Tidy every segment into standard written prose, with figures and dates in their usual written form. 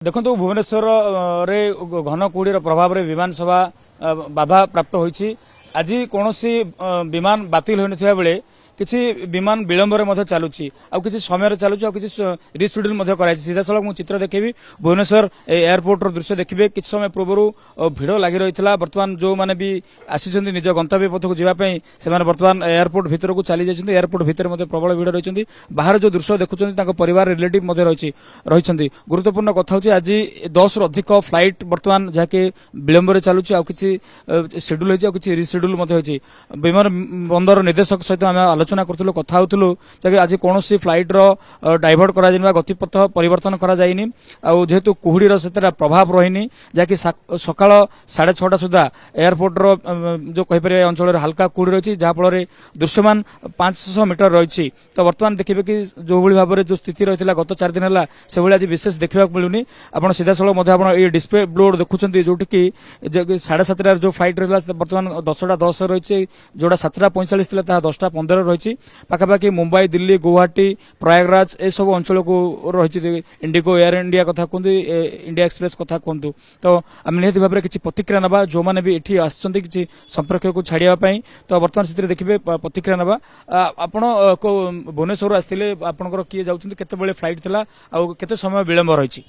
देखो भुवनेश्वर रे घन कुहुड़ी प्रभाव रे विमान सेवा बाधा प्राप्त होईछि। आज कौन विमान बातिल होता बेले किसी विमान विलंबर चलुची आउ किसी समय चलुची आउ किसी रिशेड्यूल कराई। सीधा सड़क मुझे चित्र देखी भुवनेश्वर एयरपोर्ट दृश्य देखिए किसी समय पूर्व भिड़ लगी रही है। बर्तमान जो मैंने भी आसी निज गंतव्य पथ को जावाई से बर्तमान एयरपोर्ट भितर को चली जाइए। एयरपोर्ट भितर प्रबल भिड़ रही। बाहर जो दृश्य देखुं परिवार रिलेटिव रही। गुरुत्वपूर्ण कथा हूँ आज 10 रु अधिक फ्लाइट बर्तमान जहाँकि विलंबर चलुची आउ किसी शेड्यूल होती किसी रिशेड्यूल होती। विमान बंदर निर्देशक सहित आम आलोचना करूँ कथा होलु आज कौन फ्लाइट डाइवर्ट करा गतिपथ परिवर्तन करा जाइनी। आउ जेहेतु कुहुड़ीर से प्रभाव रही जहाँकि सकाळ 6:30 सुधा एयरपोर्ट जो कहीपर अंचल हल्का कुहुड़ी रही जहाँफल दृश्यमान 500 मीटर रही। तो बर्तमान देखिए कि जो भाव में जो स्थिति रही है गत 4 दिन है से भाई आज विशेष देखा मिलूनी। आप सीधा सड़क ये डिस्प्ले बोर्ड देखुं जोटि कि 7:30 जो फ्लाइट रहा बर्तमान 10:10 रही जोड़ा 7:45 था 10:15 रही। पाखापाखि मुंबई दिल्ली गुवाहाटी प्रयागराज ए सब अंचल को रही। इंडिगो एयर इंडिया कथा कहतु इंडिया एक्सप्रेस कथा कहतु। तो आम निहत भाव में किसी प्रतिक्रिया ना जो मैंने भी ये आसछन्ति किसी संपर्क को छाड़ापी। तो बर्तमान से देखिए प्रतिक्रिया ना आपण भुवनेश्वर आसते आपंकर किए जाऊँ केत फ्लाइट था आते समय विलंब रही।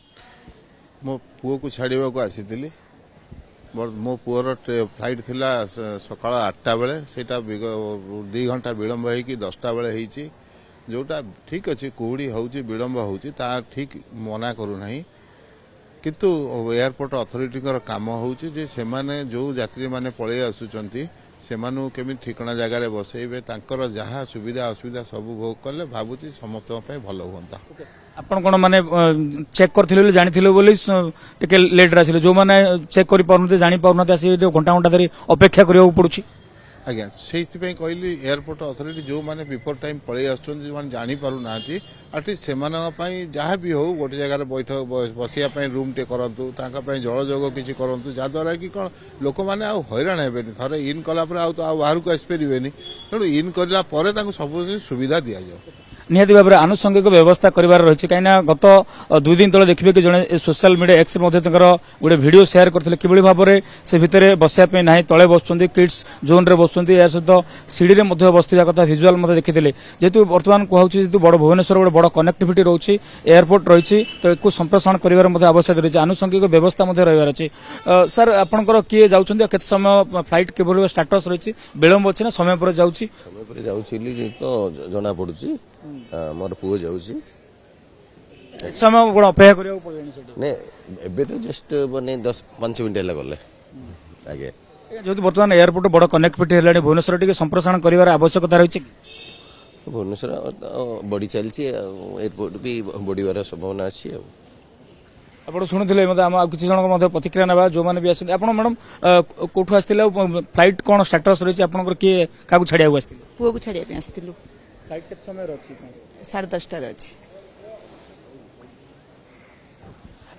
मो पुओ को छाड़ा को आसी मो पुअर फ्लाइट थिला सकाळ 8टा बेले सेटा 2 घंटा विलंब होईकि 10टा बेले होईची। जोटा ठीक अच्छे कुहुड़ी होउची विलंब होउची ता ठीक मना करू नाही। किंतु एयरपोर्ट अथॉरिटी काम होउची जे सेमाने जो यात्री माने पळे आसुचंती सेमानु केमि ठिकना जगार बसैबे तांकर जहाँ सुविधा असुविधा सब भोग कले भाबुची समस्त भल हुंता। आपण कोन माने चेक करथिले जानिथिले बोली टिके लेट आसिले जो माने चेक करि पारनते जानि पारनते आसी घंटा घंटा धरि अपेक्षा करियो पड़ुची। आज्ञा से कहली एयरपोर्ट अथॉरिटी जो माने बिफोर टाइम पळे आछन जो माने जानि पारु नाथि एटलिस्ट सेमानक पई जहाँ भी हो गोटे जगार बैठक बसिया पई रूम टे करंतु तांका पई जलजोग किछि करंतु जा द्वारा कि कोन लोक माने आ हैरान हेबेनी। थरे इन कला पर आ बाहर को आसी परिबेनी तेणु इन करला परे तांको सब सुविधा दिया जाओ। निहत भाव में आनुषंगिक व्यवस्था कर रही कहीं गत 2 दिन तले देखिए कि जड़े सोशल मीडिया एक्स गोटे वीडियो शेयर करते कि भाव में से भितर बसापी ना तले बस किड्स जोन रे बस सहित सीढ़ी में बसवा कथा भिजुआल देखी जेहेतु बर्तमान कहूँ बड़ भुवनेश्वर गोटे बड़ कनेक्टिविटी रही एयरपोर्ट रही तो एक संप्रसारण कर आवश्यक रही आनुषंगिक व्यवस्था रही अच्छी। सर आपंकर किए जाऊँच के समय फ्लाइट के स्टाटस रही विलंब अच्छे ना समय पर जाऊँगी तो जना पड़ी मोर पुओ जाउची समय बड़ अपेक्षा करियो पड़े ने एबे तो जस्ट बने 10-5 मिनिट ला गले आगे जेहेतु बर्तमान एयरपोर्ट बड़ कनेक्टिविटी हेलानी भुवनेश्वर टिके संप्रसारण करिवार आवश्यकता रही। भुवनेश्वर बड़ी चलची एयरपोर्ट भी बढ़िवार संभावना अछि। आप शुणुले मतलब किसी जन प्रतिक्रिया ना जो मैंने भी आसते आप मैडम कौटू आसते फ्लाइट कौन स्टाटस रही आप किए क्या छाड़ा आसते पुओ को छाड़िया आसलु फ्लाइट के समय रही 10:30 अच्छी।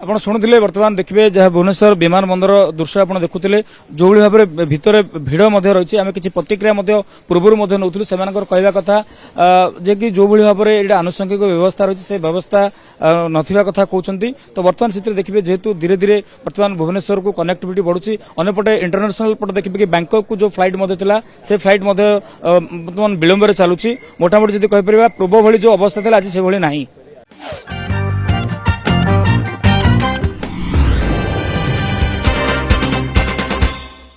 आप शुणुले बर्तमान देखिए जहाँ भुवनेश्वर विमान बंदर दृश्य आप देखुले जो भाव में भितर भिड़ रही आम किसी प्रतिक्रिया पूर्व नौलु से कहवा कथा जे कि जो भाव में ये आनुषंगिक व्यवस्था रही से व्यवस्था नथिबा कथा कहते। तो बर्तमान से देखिए जेहेतु धीरे धीरे बर्तमान भुवनेश्वर को कनेक्टिविटी बढ़ुची अंपटे इंटरनेशनल पटे देखिए कि बैंकॉक को जो फ्लाइट से फ्लाइट बर्तमान विलंबर चलुची मोटामोटी जब कहीपर पूर्व भली जो अवस्था थी आज से भली नहीं।